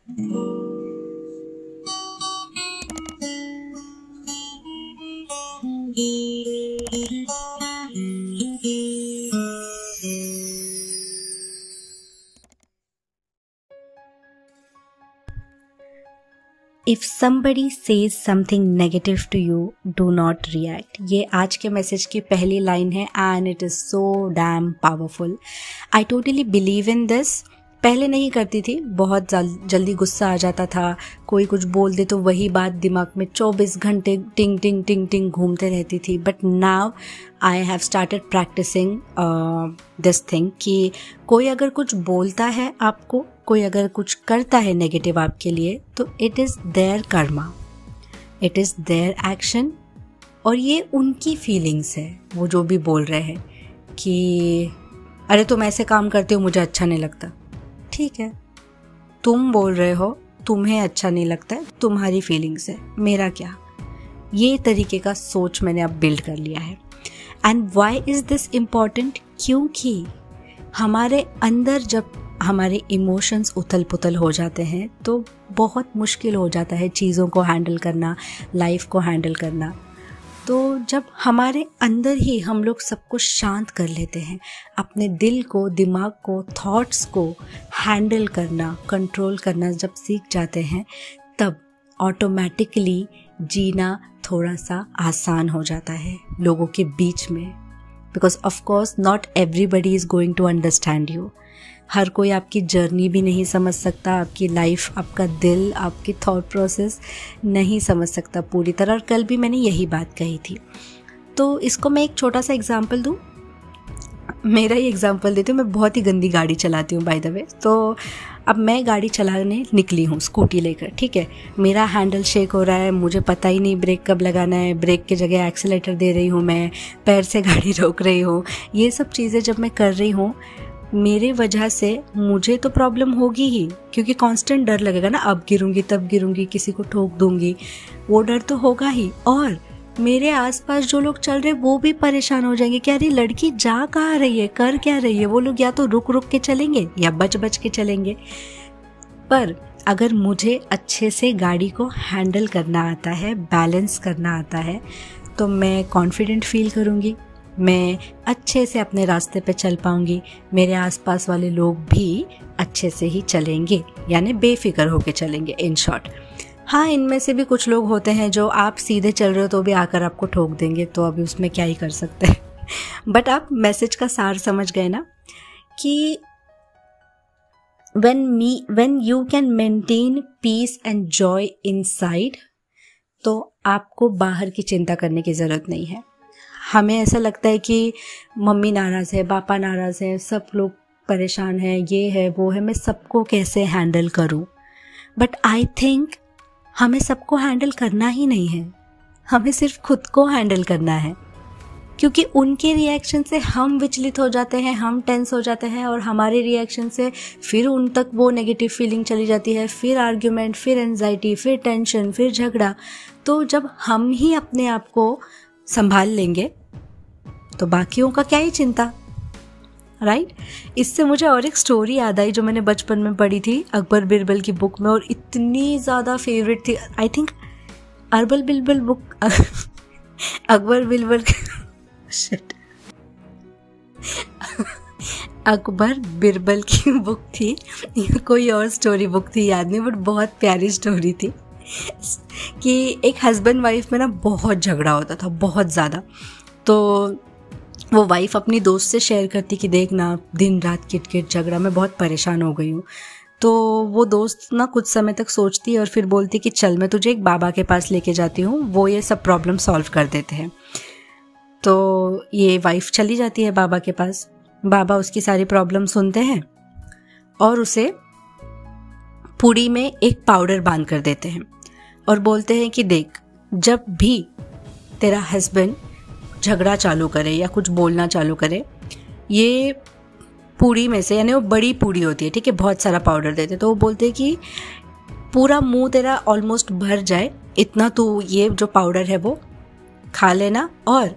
If somebody says something negative to you, do not react. ये आज के message की पहली लाइन है and it is so damn powerful. I totally believe in this. पहले नहीं करती थी, बहुत जल्दी गुस्सा आ जाता था, कोई कुछ बोल दे तो वही बात दिमाग में 24 घंटे टिंग टिंग टिंग टिंग घूमते रहती थी. But now I have started practising this thing कि कोई अगर कुछ बोलता है आपको, कोई अगर कुछ करता है नेगेटिव आपके लिए, तो it is their karma, it is their action, और ये उनकी फीलिंग्स है. वो जो भी बोल रहे हैं कि अरे तुम ऐसे काम करते हो, मुझे अच्छा नहीं लगता. ठीक है, तुम बोल रहे हो, तुम्हें अच्छा नहीं लगता है, तुम्हारी फीलिंग्स है, मेरा क्या. ये तरीके का सोच मैंने अब बिल्ड कर लिया है. And why is this important? क्योंकि हमारे अंदर जब हमारे इमोशंस उथल पुथल हो जाते हैं तो बहुत मुश्किल हो जाता है चीज़ों को हैंडल करना, लाइफ को हैंडल करना. तो जब हमारे अंदर ही हम लोग सब कुछ शांत कर लेते हैं, अपने दिल को, दिमाग को, थॉट्स को हैंडल करना, कंट्रोल करना जब सीख जाते हैं, तब ऑटोमेटिकली जीना थोड़ा सा आसान हो जाता है लोगों के बीच में. Because of course not everybody is going to understand you. हर कोई आपकी जर्नी भी नहीं समझ सकता, आपकी लाइफ, आपका दिल, आपकी थॉट प्रोसेस नहीं समझ सकता पूरी तरह. और कल भी मैंने यही बात कही थी. तो इसको मैं एक छोटा सा एग्जांपल दूँ, मेरा ही एग्जांपल देती हूँ. मैं बहुत ही गंदी गाड़ी चलाती हूँ बाय द वे. तो अब मैं गाड़ी चलाने निकली हूँ स्कूटी लेकर, ठीक है. मेरा हैंडल शेक हो रहा है, मुझे पता ही नहीं ब्रेक कब लगाना है, ब्रेक की जगह एक्सीलेटर दे रही हूँ, मैं पैर से गाड़ी रोक रही हूँ. ये सब चीज़ें जब मैं कर रही हूँ, मेरे वजह से मुझे तो प्रॉब्लम होगी ही, क्योंकि कांस्टेंट डर लगेगा ना, अब गिरूंगी तब गिरूंगी, किसी को ठोक दूंगी, वो डर तो होगा ही. और मेरे आसपास जो लोग चल रहे वो भी परेशान हो जाएंगे कि अरे लड़की जा कहाँ रही है, कर क्या रही है. वो लोग या तो रुक रुक के चलेंगे या बच बच के चलेंगे. पर अगर मुझे अच्छे से गाड़ी को हैंडल करना आता है, बैलेंस करना आता है, तो मैं कॉन्फिडेंट फील करूँगी, मैं अच्छे से अपने रास्ते पे चल पाऊंगी, मेरे आसपास वाले लोग भी अच्छे से ही चलेंगे, यानी बेफिक्र होके चलेंगे इन शॉर्ट. हाँ, इनमें से भी कुछ लोग होते हैं जो आप सीधे चल रहे हो तो भी आकर आपको ठोक देंगे, तो अभी उसमें क्या ही कर सकते हैं. बट आप मैसेज का सार समझ गए ना कि when you can maintain peace and joy inside, तो आपको बाहर की चिंता करने की ज़रूरत नहीं है. हमें ऐसा लगता है कि मम्मी नाराज़ है, पापा नाराज़ है, सब लोग परेशान हैं, ये है वो है, मैं सबको कैसे हैंडल करूं. बट आई थिंक हमें सबको हैंडल करना ही नहीं है, हमें सिर्फ खुद को हैंडल करना है. क्योंकि उनके रिएक्शन से हम विचलित हो जाते हैं, हम टेंस हो जाते हैं, और हमारे रिएक्शन से फिर उन तक वो नेगेटिव फीलिंग चली जाती है, फिर आर्ग्यूमेंट, फिर एंजाइटी, फिर टेंशन, फिर झगड़ा. तो जब हम ही अपने आप को संभाल लेंगे तो बाकियों का क्या ही चिंता, राइट. इससे मुझे और एक स्टोरी याद आई जो मैंने बचपन में पढ़ी थी अकबर बिरबल की बुक में, और इतनी ज़्यादा फेवरेट थी. I think herbal Birbal book Akbar Birbal shit Akbar Birbal की बुक थी, कोई और स्टोरी बुक थी याद नहीं, बट बहुत प्यारी स्टोरी थी कि एक हस्बैंड वाइफ में ना बहुत झगड़ा होता था, बहुत ज़्यादा. तो वो वाइफ अपनी दोस्त से शेयर करती कि देख ना, दिन रात किटकिट झगड़ा, मैं बहुत परेशान हो गई हूँ. तो वो दोस्त ना कुछ समय तक सोचती और फिर बोलती कि चल मैं तुझे एक बाबा के पास लेके जाती हूँ, वो ये सब प्रॉब्लम सॉल्व कर देते हैं. तो ये वाइफ चली जाती है बाबा के पास. बाबा उसकी सारी प्रॉब्लम सुनते हैं और उसे पूड़ी में एक पाउडर बांध कर देते हैं और बोलते हैं कि देख, जब भी तेरा हस्बैंड झगड़ा चालू करे या कुछ बोलना चालू करे, ये पूड़ी में से, यानी वो बड़ी पूड़ी होती है, ठीक है, बहुत सारा पाउडर देते. तो वो बोलते हैं कि पूरा मुंह तेरा ऑलमोस्ट भर जाए, इतना तू ये जो पाउडर है वो खा लेना, और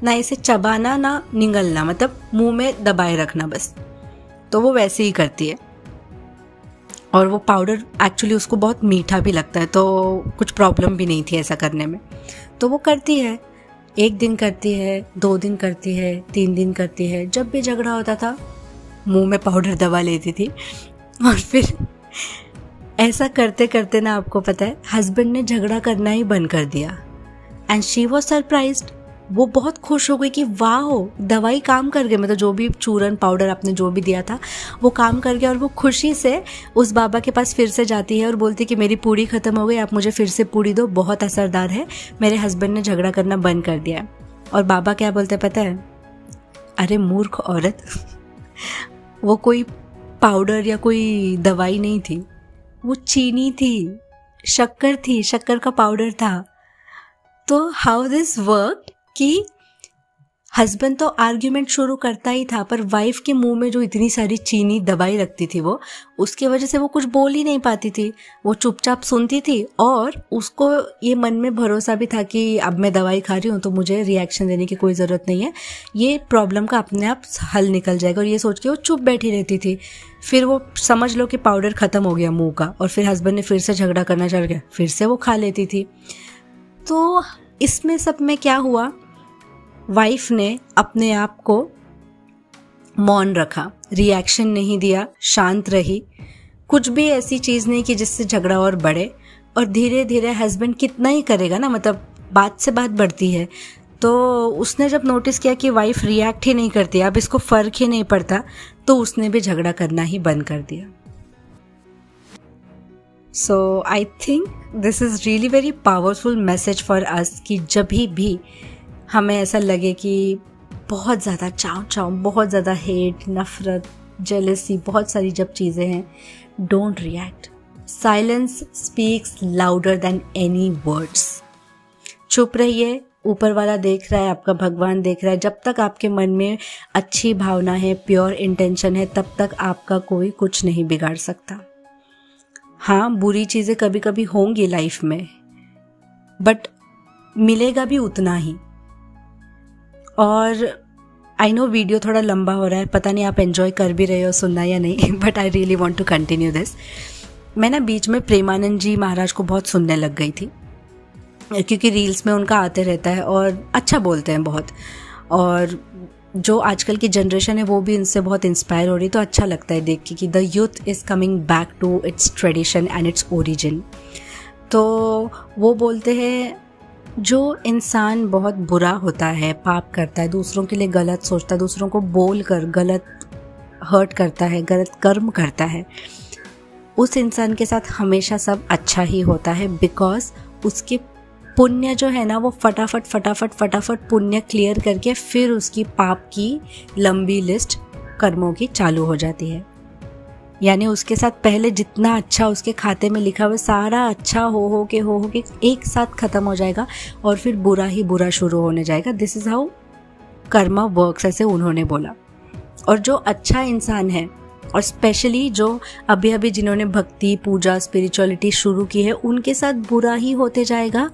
ना इसे चबाना ना निगलना, मतलब मुंह में दबाए रखना बस. तो वो वैसे ही करती है. और वो पाउडर एक्चुअली उसको बहुत मीठा भी लगता है, तो कुछ प्रॉब्लम भी नहीं थी ऐसा करने में। तो वो करती है, 1 दिन करती है, 2 दिन करती है, 3 दिन करती है। जब भी झगड़ा होता था मुंह में पाउडर दबा लेती थी। और फिर ऐसा करते करते ना, आपको पता है, हस्बैंड ने झगड़ा करना ही बंद कर दिया। And she was surprised. वो बहुत खुश हो गई कि वाह, दवाई काम कर गई, मतलब जो भी चूरन पाउडर आपने जो भी दिया था वो काम कर गया। और वो खुशी से उस बाबा के पास फिर से जाती है और बोलती कि मेरी पूड़ी ख़त्म हो गई, आप मुझे फिर से पूड़ी दो, बहुत असरदार है, मेरे हस्बैंड ने झगड़ा करना बंद कर दिया है। और बाबा क्या बोलते पता है? अरे मूर्ख औरत, वो कोई पाउडर या कोई दवाई नहीं थी, वो चीनी थी, शक्कर थी, शक्कर का पाउडर था। तो हाउ दिस वर्क कि हस्बैंड तो आर्ग्यूमेंट शुरू करता ही था, पर वाइफ के मुंह में जो इतनी सारी चीनी दवाई रखती थी वो, उसकी वजह से वो कुछ बोल ही नहीं पाती थी। वो चुपचाप सुनती थी और उसको ये मन में भरोसा भी था कि अब मैं दवाई खा रही हूँ तो मुझे रिएक्शन देने की कोई ज़रूरत नहीं है, ये प्रॉब्लम का अपने आप हल निकल जाएगा। और ये सोच के वो चुप बैठी रहती थी। फिर वो समझ लो कि पाउडर ख़त्म हो गया मुँह का, और फिर हस्बैंड ने फिर से झगड़ा करना चल गया, फिर से वो खा लेती थी। तो इसमें सब में क्या हुआ, वाइफ ने अपने आप को मौन रखा, रिएक्शन नहीं दिया, शांत रही, कुछ भी ऐसी चीज़ नहीं कि जिससे झगड़ा और बढ़े। और धीरे धीरे हस्बैंड कितना ही करेगा ना, मतलब बात से बात बढ़ती है। तो उसने जब नोटिस किया कि वाइफ रिएक्ट ही नहीं करती, अब इसको फ़र्क ही नहीं पड़ता, तो उसने भी झगड़ा करना ही बंद कर दिया। So I think this is really very powerful message for us कि जब भी हमें ऐसा लगे कि बहुत ज़्यादा चाव, बहुत ज़्यादा हेट, नफ़रत, जेलसी, बहुत सारी जब चीज़ें हैं, don't react. Silence speaks louder than any words. चुप रहिए, ऊपर वाला देख रहा है, आपका भगवान देख रहा है। जब तक आपके मन में अच्छी भावना है, प्योर इंटेंशन है, तब तक आपका कोई कुछ नहीं बिगाड़ सकता। हाँ, बुरी चीज़ें कभी कभी होंगी लाइफ में, बट मिलेगा भी उतना ही। और आई नो वीडियो थोड़ा लंबा हो रहा है, पता नहीं आप एंजॉय कर भी रहे हो सुनना या नहीं, but I really want to continue this. मैं ना बीच में प्रेमानंद जी महाराज को बहुत सुनने लग गई थी, क्योंकि रील्स में उनका आते रहता है और अच्छा बोलते हैं बहुत। और जो आजकल की जनरेशन है वो भी इनसे बहुत इंस्पायर हो रही, तो अच्छा लगता है देख के कि the youth is coming back to its tradition and its origin. तो वो बोलते हैं, जो इंसान बहुत बुरा होता है, पाप करता है, दूसरों के लिए गलत सोचता है, दूसरों को बोल कर गलत हर्ट करता है, गलत कर्म करता है, उस इंसान के साथ हमेशा सब अच्छा ही होता है। बिकॉज उसके पुण्य जो है ना, वो फटाफट पुण्य क्लियर करके फिर उसकी पाप की लंबी लिस्ट कर्मों की चालू हो जाती है। यानी उसके साथ पहले जितना अच्छा उसके खाते में लिखा हुआ, सारा अच्छा हो के एक साथ ख़त्म हो जाएगा और फिर बुरा ही बुरा शुरू होने जाएगा। This is how Karma works, ऐसे उन्होंने बोला। और जो अच्छा इंसान है, और स्पेशली जो अभी अभी जिन्होंने भक्ति, पूजा, स्पिरिचुअलिटी शुरू की है, उनके साथ बुरा ही होते जाएगा।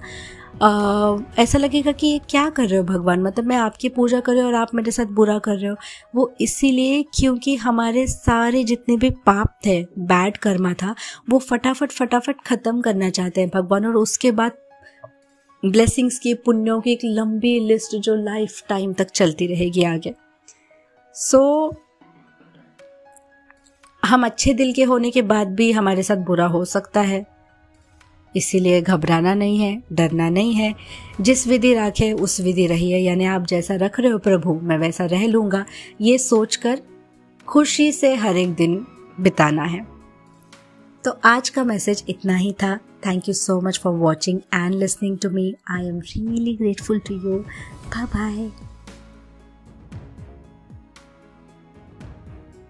ऐसा लगेगा कि ये क्या कर रहे हो भगवान, मतलब मैं आपकी पूजा कर रही हूँ और आप मेरे साथ बुरा कर रहे हो। वो इसीलिए क्योंकि हमारे सारे जितने भी पाप थे, बैड कर्मा था, वो फटाफट ख़त्म करना चाहते हैं भगवान। और उसके बाद ब्लेसिंग्स की, पुण्यों की एक लंबी लिस्ट जो लाइफ टाइम तक चलती रहेगी आगे। सो हम अच्छे दिल के होने के बाद भी हमारे साथ बुरा हो सकता है, इसीलिए घबराना नहीं है, डरना नहीं है। जिस विधि राखे उस विधि रहिए, यानी आप जैसा रख रहे हो प्रभु, मैं वैसा रह लूँगा, ये सोचकर खुशी से हर एक दिन बिताना है। तो आज का मैसेज इतना ही था। Thank you so much for watching and listening to me. I am really grateful to you. Bye bye.